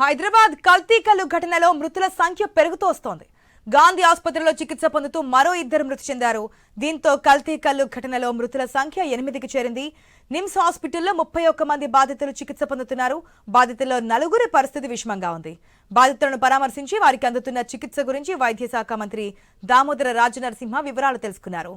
హైదరాబాద్ కల్తీ కల్లు ఘటనలో మృతుల సంఖ్య పెరుగుతూ వస్తోంది. గాంధీ ఆసుపత్రిలో చికిత్స పొందుతూ మరో ఇద్దరు మృతి చెందారు. దీంతో కల్తీ కల్లు ఘటనలో మృతుల సంఖ్య 8కి చేరింది. నిమ్స్ హాస్పిటల్లో 31 మంది బాధితులు చికిత్స పొందుతున్నారు. బాధితుల్లో 4 పరిస్థితి విషమంగా ఉంది. బాధితులను పరామర్శించి వారికి అందుతున్న చికిత్స గురించి వైద్య శాఖ మంత్రి దామోదర రాజనరసింహ వివరాలు తెలుసుకున్నారు.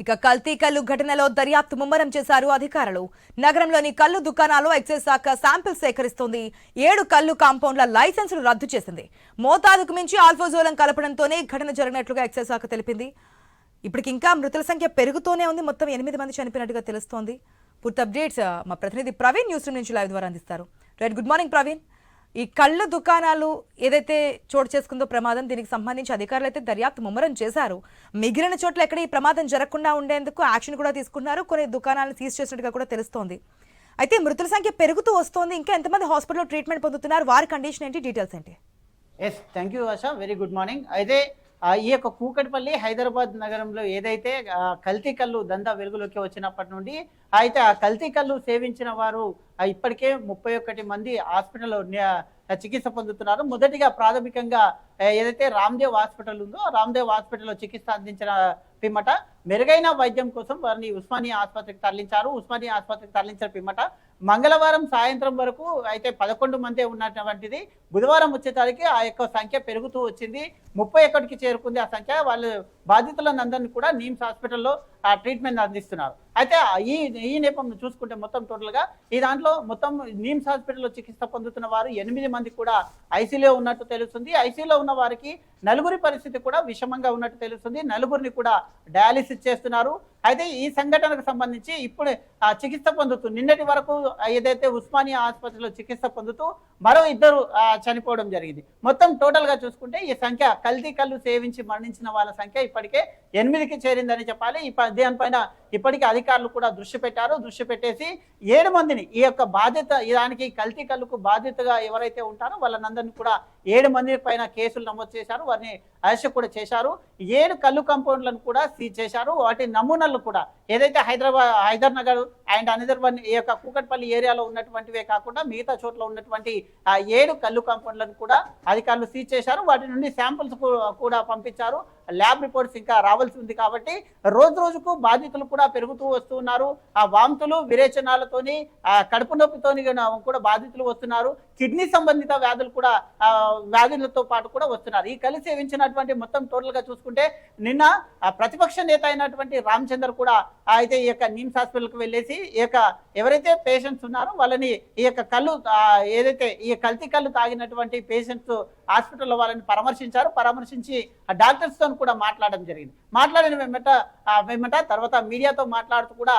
ఇక కల్తీ కల్లు ఘటనలో దర్యాప్తు ముమ్మరం చేశారు అధికారులు. నగరంలోని కల్లు దుకాణాల్లో ఎక్సైజ్ శాఖ శాంపిల్ సేకరిస్తోంది. 7 కల్లు కాంపౌండ్ల లైసెన్సులు రద్దు చేసింది. మోతాదుకు మించి ఆల్ఫోజోలం కలపడంతోనే ఘటన జరిగినట్లుగా ఎక్సైజ్ శాఖ తెలిపింది. ఇప్పటికి ఇంకా మృతుల సంఖ్య పెరుగుతూనే ఉంది. మొత్తం 8 మంది చనిపోయినట్టుగా తెలుస్తోంది. పూర్తి అప్డేట్స్ మా ప్రతినిధి ప్రవీణ్ న్యూస్ రూమ్ నుంచి లైవ్ ద్వారా అందిస్తారు. Right, good morning Praveen. ఈ కళ్ళు దుకాణాలు ఏదైతే చోటు చేసుకుందో ప్రమాదం, దీనికి సంబంధించి అధికారులు అయితే దర్యాప్తు ముమ్మరం చేశారు. మిగిలిన చోట్ల ఎక్కడ ఈ ప్రమాదం జరగకుండా ఉండేందుకు యాక్షన్ కూడా తీసుకున్నారు. కొన్ని దుకాణాలను సీజ్ చేసినట్టుగా కూడా తెలుస్తోంది. అయితే మృతుల సంఖ్య పెరుగుతూ వస్తోంది. ఇంకా ఎంతమంది హాస్పిటల్లో ట్రీట్మెంట్ పొందుతున్నారు, వారి కండిషన్ ఏంటి, డీటెయిల్స్ ఏంటి? Yes, thank you Asha, very good morning. అయితే ఈ యొక్క కూకట్పల్లి హైదరాబాద్ నగరంలో ఏదైతే కల్తీ కల్లు దందా వెలుగులోకి వచ్చినప్పటి నుండి అయితే ఆ కల్తీ కల్లు సేవించిన వారు ఇప్పటికే 31 మంది హాస్పిటల్లో చికిత్స పొందుతున్నారు. మొదటిగా ప్రాథమికంగా ఏదైతే రామ్దేవ్ హాస్పిటల్ ఉందో రామ్దేవ్ హాస్పిటల్లో చికిత్స అందించిన పిమ్మట మెరుగైన వైద్యం కోసం వారిని ఉస్మానియా ఆసుపత్రికి తరలించారు. ఉస్మానియా ఆసుపత్రికి తరలించిన పిమ్మట మంగళవారం సాయంత్రం వరకు అయితే 11 మందే ఉన్నటువంటిది. బుధవారం వచ్చేసరికి ఆ యొక్క సంఖ్య పెరుగుతూ వచ్చింది, 31కి చేరుకుంది ఆ సంఖ్య. వాళ్ళు బాధితులందరినీ కూడా నిమ్స్ హాస్పిటల్లో ట్రీట్మెంట్ అందిస్తున్నారు. అయితే ఈ నేపథ్యం చూసుకుంటే మొత్తం టోటల్గా ఈ దాంట్లో మొత్తం నిమ్స్ హాస్పిటల్లో చికిత్స పొందుతున్న వారు 8 మంది కూడా ఐసీయూలో ఉన్నట్టు తెలుస్తుంది. ఐసీయూలో ఉన్న వారికి 4 పరిస్థితి కూడా విషమంగా ఉన్నట్టు తెలుస్తుంది. 4 కూడా డయాలిసిస్ చేస్తున్నారు. అయితే ఈ సంఘటనకు సంబంధించి ఇప్పుడు చికిత్స పొందుతూ నిన్నటి వరకు ఏదైతే ఉస్మానియా ఆసుపత్రిలో చికిత్స పొందుతూ మరో 2 చనిపోవడం జరిగింది. మొత్తం టోటల్గా చూసుకుంటే ఈ సంఖ్య కల్తీ కల్లు సేవించి మరణించిన వాళ్ళ సంఖ్య ఇప్పటికే 8కి చేరిందని చెప్పాలి. దానిపైన ఇప్పటికే అధికారులు కూడా దృష్టి పెట్టారు. దృష్టి పెట్టేసి 7 మందిని ఈ యొక్క బాధ్యత దానికి కల్తీ కల్లుకు బాధ్యతగా ఎవరైతే ఉంటారో వాళ్ళందరినీ కూడా 7 మంది పైన కేసులు నమోదు చేశారు. వారిని అరెస్ట్ కూడా చేశారు. 7 కల్లు కాంపౌండ్లను కూడా సీజ్ చేశారు. వాటి నమూనాలు కూడా ఏదైతే Hyder Nagar and another one ఈ యొక్క కూకట్పల్లి ఏరియాలో ఉన్నటువంటివే కాకుండా మిగతా చోట్ల ఉన్నటువంటి 7 కల్లు కాంపౌండ్లను కూడా అధికారులు సీజ్ చేశారు. వాటి నుండి శాంపుల్స్ కూడా పంపించారు. ల్యాబ్ రిపోర్ట్స్ ఇంకా రావాల్సి ఉంది. కాబట్టి రోజు రోజుకు బాధితులు కూడా పెరుగుతూ వస్తున్నారు. ఆ వాంతులు విరేచనాలతోని కడుపు నొప్పితోని కూడా బాధితులు వస్తున్నారు. కిడ్నీ సంబంధిత వ్యాధులు కూడా వ్యాధులతో పాటు కూడా వస్తున్నారు. ఈ కలిసి సేవించినటువంటి మొత్తం టోటల్గా చూసుకుంటే నిన్న ప్రతిపక్ష నేత అయినటువంటి రామచంద్ర కూడా అయితే ఈ యొక్క నిమ్స్ హాస్పిటల్కి వెళ్ళేసి ఈ యొక్క ఎవరైతే పేషెంట్స్ ఉన్నారో వాళ్ళని ఈ యొక్క కళ్ళు ఏదైతే ఈ కల్తీ కళ్ళు తాగినటువంటి పేషెంట్స్ హాస్పిటల్లో వాళ్ళని పరామర్శించి డాక్టర్స్తో కూడా మాట్లాడడం జరిగింది. మాట్లాడిన వెంబట తర్వాత మీడియాతో మాట్లాడుతూ కూడా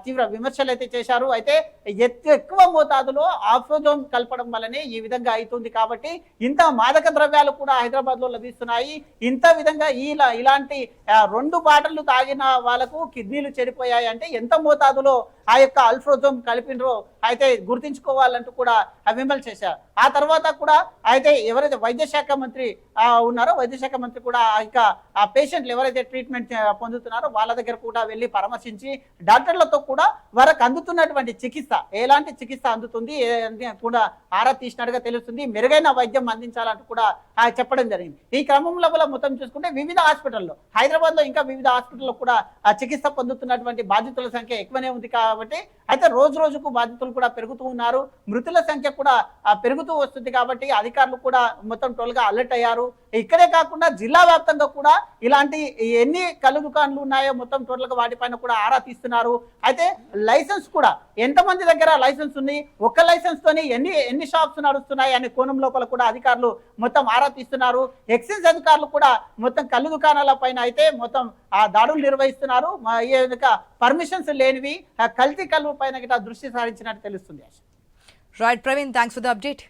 తీవ్ర విమర్శలు అయితే చేశారు. అయితే ఎక్కువ మోతాదులో ఆల్ఫోజోమ్ కలపడం వల్లనే ఈ విధంగా అవుతుంది. కాబట్టి ఇంత మాదక ద్రవ్యాలు కూడా హైదరాబాద్లో లభిస్తున్నాయి. ఇంత విధంగా ఇలాంటి 2 బాటలు తాగిన వాళ్ళకు కిడ్నీలు చెడిపోయాయి అంటే ఎంత మోతాదులో ఆ యొక్క ఆల్ఫోజోమ్ కలిపినరో అయితే గుర్తించుకోవాలంటూ కూడా విమర్శలు చేశారు. ఆ తర్వాత కూడా అయితే ఎవరైతే వైద్య శాఖ మంత్రి ఉన్నారో వైద్య శాఖ మంత్రి కూడా ఇక ఆ పేషెంట్లు ఎవరైతే ట్రీట్మెంట్ పొందుతున్నారో వాళ్ళ దగ్గర కూడా వెళ్ళి పరామర్శించి డాక్టర్లతో కూడా వారికి అందుతున్నటువంటి చికిత్స ఎలాంటి చికిత్స అందుతుంది కూడా ఆరా తీసినట్టుగా తెలుస్తుంది. మెరుగైన వైద్యం అందించాలంటూ కూడా చెప్పడం జరిగింది. ఈ క్రమంలో మొత్తం చూసుకుంటే వివిధ హాస్పిటల్లో హైదరాబాద్లో ఇంకా వివిధ హాస్పిటల్లో కూడా చికిత్స పొందుతున్నటువంటి బాధితుల సంఖ్య ఎక్కువనే ఉంది. కాబట్టి అయితే రోజు రోజుకు బాధితులు కూడా పెరుగుతూ ఉన్నారు. మృతుల సంఖ్య కూడా పెరుగుతూ వస్తుంది. కాబట్టి అధికారులు కూడా మొత్తం టోల్గా అలర్ట్ అయ్యారు. ఇక్కడే కాకుండా జిల్లా వ్యాప్తంగా కూడా ఇలాంటి ఎన్ని కళ్ళు దుకాణాలు ఉన్నాయో మొత్తం టోటల్గా వాటిపైన కూడా ఆరా తీస్తున్నారు. అయితే లైసెన్స్ కూడా ఎంతమంది దగ్గర లైసెన్స్ ఉంది, ఒక్క లైసెన్స్ తోని ఎన్ని షాప్స్ నడుస్తున్నాయి అనే కోణం లోపల కూడా అధికారులు మొత్తం ఆరా తీస్తున్నారు. ఎక్సైజ్ అధికారులు కూడా మొత్తం కళ్ళు దుకాణాల పైన అయితే మొత్తం దాడులు నిర్వహిస్తున్నారు. పర్మిషన్స్ లేనివి కల్తీ కళ్ళు పైన దృష్టి సారించినట్టు తెలుస్తుంది. Right Praveen, thanks for the update.